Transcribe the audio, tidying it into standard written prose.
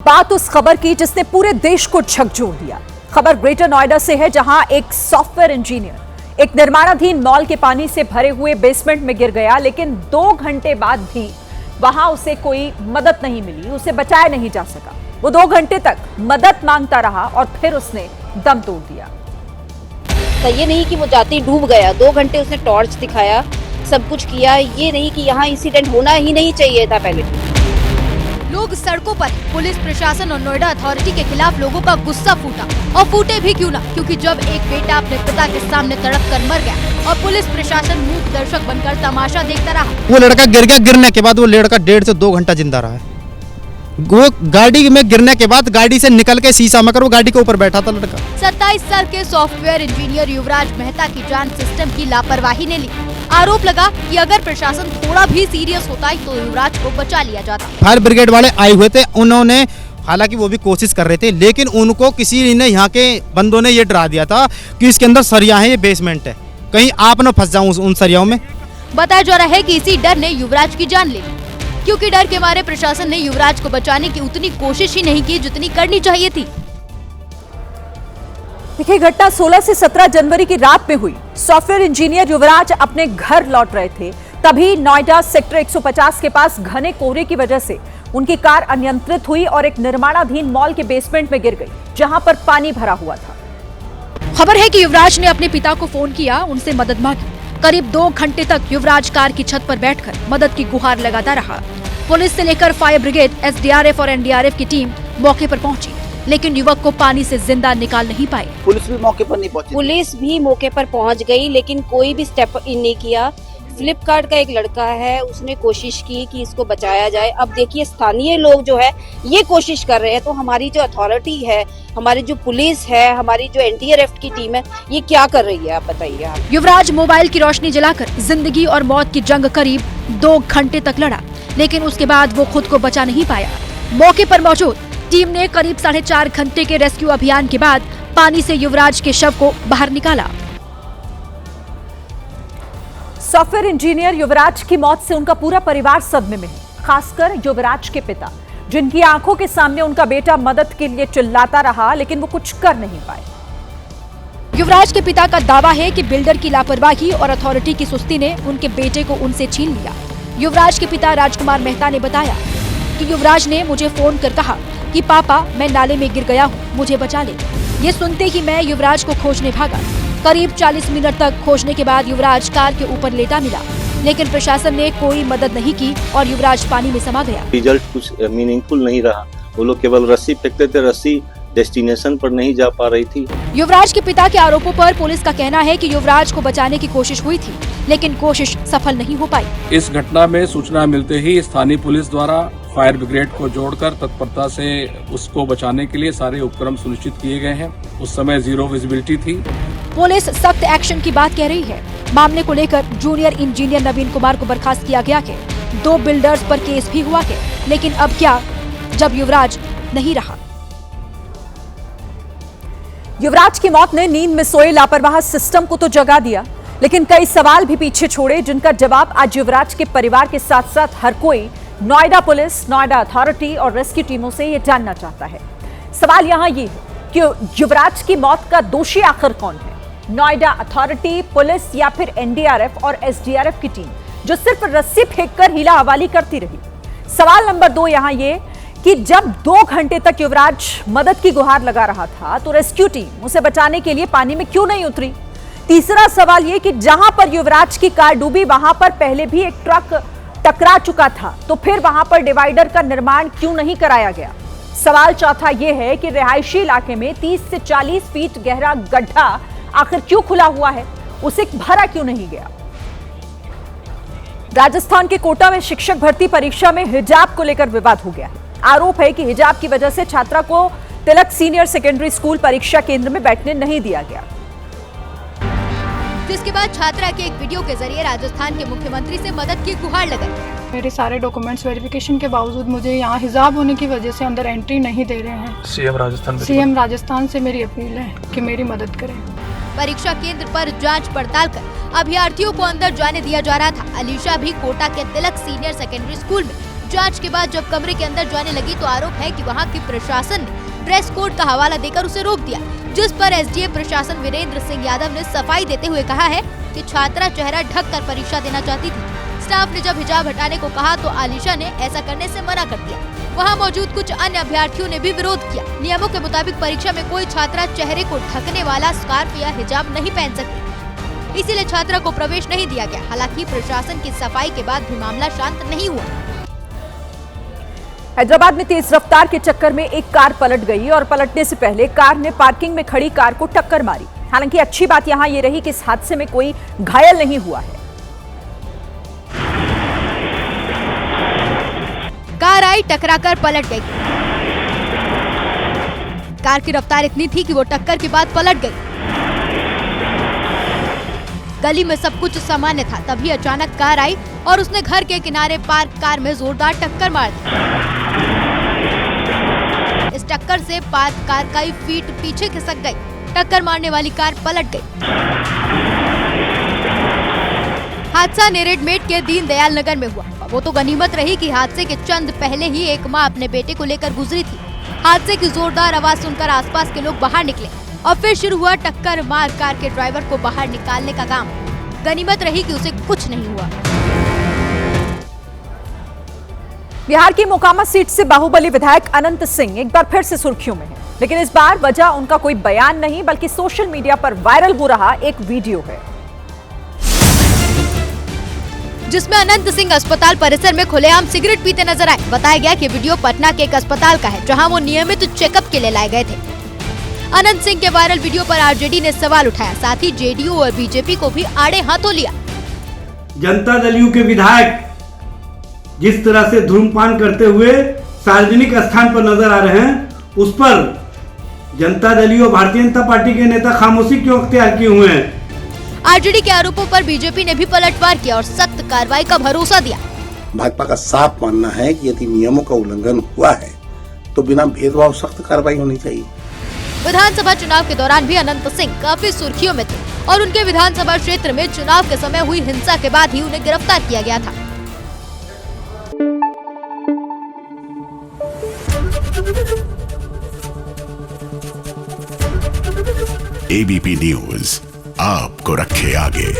बात उस खबर की जिसने पूरे देश को झकझोर दिया। खबर ग्रेटर नोएडा से है, जहां एक सॉफ्टवेयर इंजीनियर एक निर्माणाधीन मॉल के पानी से भरे हुए बेसमेंट में गिर गया, लेकिन 2 घंटे बाद भी वहां उसे कोई मदद नहीं मिली, उसे बचाया नहीं जा सका। वो 2 घंटे तक मदद मांगता रहा और फिर उसने दम तोड़ दिया। तो ये नहीं कि वो जाते ही डूब गया, 2 घंटे उसने टॉर्च दिखाया, सब कुछ किया। ये नहीं कि यहाँ इंसिडेंट होना ही नहीं चाहिए था पहले। लोग सड़कों पर पुलिस प्रशासन और नोएडा अथॉरिटी के खिलाफ लोगों का गुस्सा फूटा, और फूटे भी क्यों ना, क्योंकि जब एक बेटा अपने पिता के सामने तड़प कर मर गया और पुलिस प्रशासन मूक दर्शक बनकर तमाशा देखता रहा। वो लड़का गिर गया, गिरने के बाद वो लड़का 1.5 से 2 घंटा जिंदा रहा है। वो गाड़ी में गिरने के बाद गाड़ी से निकल के शीशा में कर वो गाड़ी के ऊपर बैठा था लड़का। 27 साल के सॉफ्टवेयर इंजीनियर युवराज मेहता की जान सिस्टम की लापरवाही ने ली। आरोप लगा कि अगर प्रशासन थोड़ा भी सीरियस होता तो युवराज को बचा लिया जाता। फायर ब्रिगेड वाले आए हुए थे, उन्होंने हालांकि वो भी कोशिश कर रहे थे, लेकिन उनको किसी ने यहाँ के बंदों ने ये डरा दिया था कि इसके अंदर सरिया है, ये बेसमेंट है, कहीं आप न फंस जाऊं उन सरियाओं में। बताया जा रहा है कि इसी डर ने युवराज की जान ले ली, क्योंकि डर के मारे प्रशासन ने युवराज को बचाने की उतनी कोशिश ही नहीं की जितनी करनी चाहिए थी। देखिए, घटना 16 से 17 जनवरी की रात में हुई। सॉफ्टवेयर इंजीनियर युवराज अपने घर लौट रहे थे, तभी नोएडा सेक्टर 150 के पास घने कोहरे की वजह से उनकी कार अनियंत्रित हुई और एक निर्माणाधीन मॉल के बेसमेंट में गिर गई, जहां पर पानी भरा हुआ था। खबर है कि युवराज ने अपने पिता को फोन किया, उनसे मदद मांगी। करीब 2 घंटे तक युवराज कार की छत पर बैठकर मदद की गुहार लगाता रहा। पुलिस से लेकर फायर ब्रिगेड, एसडीआरएफ और एनडीआरएफ की टीम मौके पर पहुंची, लेकिन युवक को पानी से जिंदा निकाल नहीं पाई। पुलिस भी मौके पर नहीं पहुंची। पुलिस भी मौके पर पहुंच गई, लेकिन कोई भी स्टेप इन नहीं किया। फ्लिपकार्ट का एक लड़का है, उसने कोशिश की कि इसको बचाया जाए। अब देखिए, स्थानीय लोग जो है ये कोशिश कर रहे हैं, तो हमारी जो अथॉरिटी है, हमारी जो पुलिस है, हमारी जो एनडीआरएफ की टीम है, ये क्या कर रही है, आप बताइए आप। युवराज मोबाइल की रोशनी जलाकर जिंदगी और मौत की जंग करीब 2 घंटे तक लड़ा, लेकिन उसके बाद वो खुद को बचा नहीं पाया। मौके पर मौजूद टीम ने करीब 4.5 घंटे के रेस्क्यू अभियान के बाद पानी से युवराज के शव को बाहर निकाला। सॉफ्टवेयर इंजीनियर युवराज की मौत से उनका पूरा परिवार सदमे में है, खासकर युवराज के पिता, जिनकी आंखों के सामने उनका बेटा मदद के लिए चिल्लाता रहा, लेकिन वो कुछ कर नहीं पाए। युवराज के पिता का दावा है कि बिल्डर की लापरवाही और अथॉरिटी की सुस्ती ने उनके बेटे को उनसे छीन लिया। युवराज के पिता राजकुमार मेहता ने बताया कि युवराज ने मुझे फोन कर कहा कि पापा, मैं नाले में गिर गया हूँ, मुझे बचा ले। ये सुनते ही मैं युवराज को खोजने भागा। करीब 40 मिनट तक खोजने के बाद युवराज कार के ऊपर लेटा मिला, लेकिन प्रशासन ने कोई मदद नहीं की और युवराज पानी में समा गया। रिजल्ट कुछ मीनिंगफुल नहीं रहा। वो लोग केवल रस्सी फेंकते थे, रस्सी डेस्टिनेशन पर नहीं जा पा रही थी। युवराज के पिता के आरोपों पर पुलिस का कहना है कि युवराज को बचाने की कोशिश हुई थी, लेकिन कोशिश सफल नहीं हो पाई। इस घटना में सूचना मिलते ही स्थानीय पुलिस द्वारा फायर ब्रिगेड को जोड़कर तत्परता से उसको बचाने के लिए सारे उपक्रम सुनिश्चित किए गए हैं। उस समय 0 विजिबिलिटी थी। पुलिस सख्त एक्शन की बात कह रही है। मामले को लेकर जूनियर इंजीनियर नवीन कुमार को बर्खास्त किया गया है। 2 बिल्डर्स पर केस भी हुआ है, लेकिन अब क्या, जब युवराज नहीं रहा। युवराज की मौत ने नींद में सोए लापरवाह सिस्टम को तो जगा दिया, लेकिन कई सवाल भी पीछे छोड़े, जिनका जवाब आज युवराज के परिवार के साथ साथ हर कोई नोएडा पुलिस, नोएडा अथॉरिटी और रेस्क्यू टीमों से ये जानना चाहता है। सवाल यहाँ ये है कि युवराज की मौत का दोषी आखिर कौन है? नोएडा अथॉरिटी, पुलिस या फिर एनडीआरएफ और एसडीआरएफ की टीम, जो सिर्फ रस्सी फेंककर हीला हवाली करती रही? सवाल नंबर 2 यहाँ ये कि जब 2 घंटे तक युवराज मदद की गुहार लगा रहा था, तो रेस्क्यू टीम उसे बचाने के लिए पानी में क्यों नहीं उतरी? तीसरा सवाल ये कि जहां पर युवराज की कार डूबी, वहां पर पहले भी एक ट्रक टकरा चुका था, तो फिर वहां पर डिवाइडर का निर्माण क्यों नहीं कराया गया? सवाल चौथा यह है कि रिहायशी इलाके में 30 से 40 फीट गहरा गड्ढा आखिर क्यों खुला हुआ है, उसे भरा क्यों नहीं गया? राजस्थान के कोटा में शिक्षक भर्ती परीक्षा में हिजाब को लेकर विवाद हो गया है। आरोप है कि हिजाब की वजह से छात्रा को तिलक सीनियर सेकेंडरी स्कूल परीक्षा केंद्र में बैठने नहीं दिया गया, जिसके बाद छात्रा के एक वीडियो के जरिए राजस्थान के मुख्यमंत्री से मदद की गुहार लगाई। मेरे सारे डॉक्यूमेंट्स वेरिफिकेशन के बावजूद मुझे यहाँ हिजाब होने की वजह से अंदर एंट्री नहीं दे रहे हैं। सीएम राजस्थान से मेरी अपील है कि मेरी मदद करें। परीक्षा केंद्र पर जांच पड़ताल कर अभ्यर्थियों को अंदर जाने दिया जा रहा था। अलीशा भी कोटा के तिलक सीनियर सेकेंडरी स्कूल में जांच के बाद जब कमरे के अंदर जाने लगी तो आरोप है कि वहां के प्रशासन ने ड्रेस कोड का हवाला देकर उसे रोक दिया, जिस पर एसडीएम प्रशासन वीरेंद्र सिंह यादव ने सफाई देते हुए कहा है कि छात्रा चेहरा ढककर परीक्षा देना चाहती थी। स्टाफ ने जब हिजाब हटाने को कहा तो आलिशा ने ऐसा करने से मना कर दिया। वहां मौजूद कुछ अन्य अभ्यर्थियों ने भी विरोध किया। नियमों के मुताबिक परीक्षा में कोई छात्रा चेहरे को ढकने वाला स्कार्फ या हिजाब नहीं पहन सकती, इसीलिए छात्रा को प्रवेश नहीं दिया गया। हालांकि प्रशासन की सफाई के बाद भी मामला शांत नहीं हुआ। हैदराबाद में तेज रफ्तार के चक्कर में एक कार पलट गई और पलटने से पहले कार ने पार्किंग में खड़ी कार को टक्कर मारी। हालांकि अच्छी बात यहां ये रही कि इस हादसे में कोई घायल नहीं हुआ है। कार आई, टकराकर पलट गई। कार की रफ्तार इतनी थी कि वो टक्कर के बाद पलट गई। गली में सब कुछ सामान्य था, तभी अचानक कार आई और उसने घर के किनारे पार्क कार में जोरदार टक्कर मार दी। इस टक्कर से पार्क कार कई फीट पीछे खिसक गई। टक्कर मारने वाली कार पलट गई। हादसा नेरेडमेट के दीनदयाल नगर में हुआ। वो तो गनीमत रही कि हादसे के चंद पहले ही एक मां अपने बेटे को लेकर गुजरी थी। हादसे की जोरदार आवाज सुनकर आसपास के लोग बाहर निकले और फिर शुरू हुआ टक्कर मार कार के ड्राइवर को बाहर निकालने का काम। गनीमत रही कि उसे कुछ नहीं हुआ। बिहार की मोकामा सीट से बाहुबली विधायक अनंत सिंह एक बार फिर से सुर्खियों में है, लेकिन इस बार वजह उनका कोई बयान नहीं बल्कि सोशल मीडिया पर वायरल हो रहा एक वीडियो है, जिसमें अनंत सिंह अस्पताल परिसर में खुलेआम सिगरेट पीते नजर आए। बताया गया कि वीडियो पटना के एक अस्पताल का है, जहां वो नियमित चेकअप के लिए लाए गए थे। अनंत सिंह के वायरल वीडियो पर आरजेडी ने सवाल उठाया, साथ ही जेडीयू और बीजेपी को भी आड़े हाथों लिया। जनता दल के विधायक जिस तरह से धूम्रपान करते हुए सार्वजनिक स्थान पर नजर आ रहे हैं, उस पर जनता दल और भारतीय जनता पार्टी के नेता खामोशी क्यों अख्तियार किए हुए हैं। आरजेडी के आरोपों पर बीजेपी ने भी पलटवार किया और सख्त कार्रवाई का भरोसा दिया। भाजपा का साफ मानना है कि यदि नियमों का उल्लंघन हुआ है तो बिना भेदभाव सख्त कार्रवाई होनी चाहिए। विधानसभा चुनाव के दौरान भी अनंत सिंह काफी सुर्खियों में थे और उनके विधानसभा क्षेत्र में चुनाव के समय हुई हिंसा के बाद ही उन्हें गिरफ्तार किया गया था। एबीपी न्यूज आपको रखे आगे।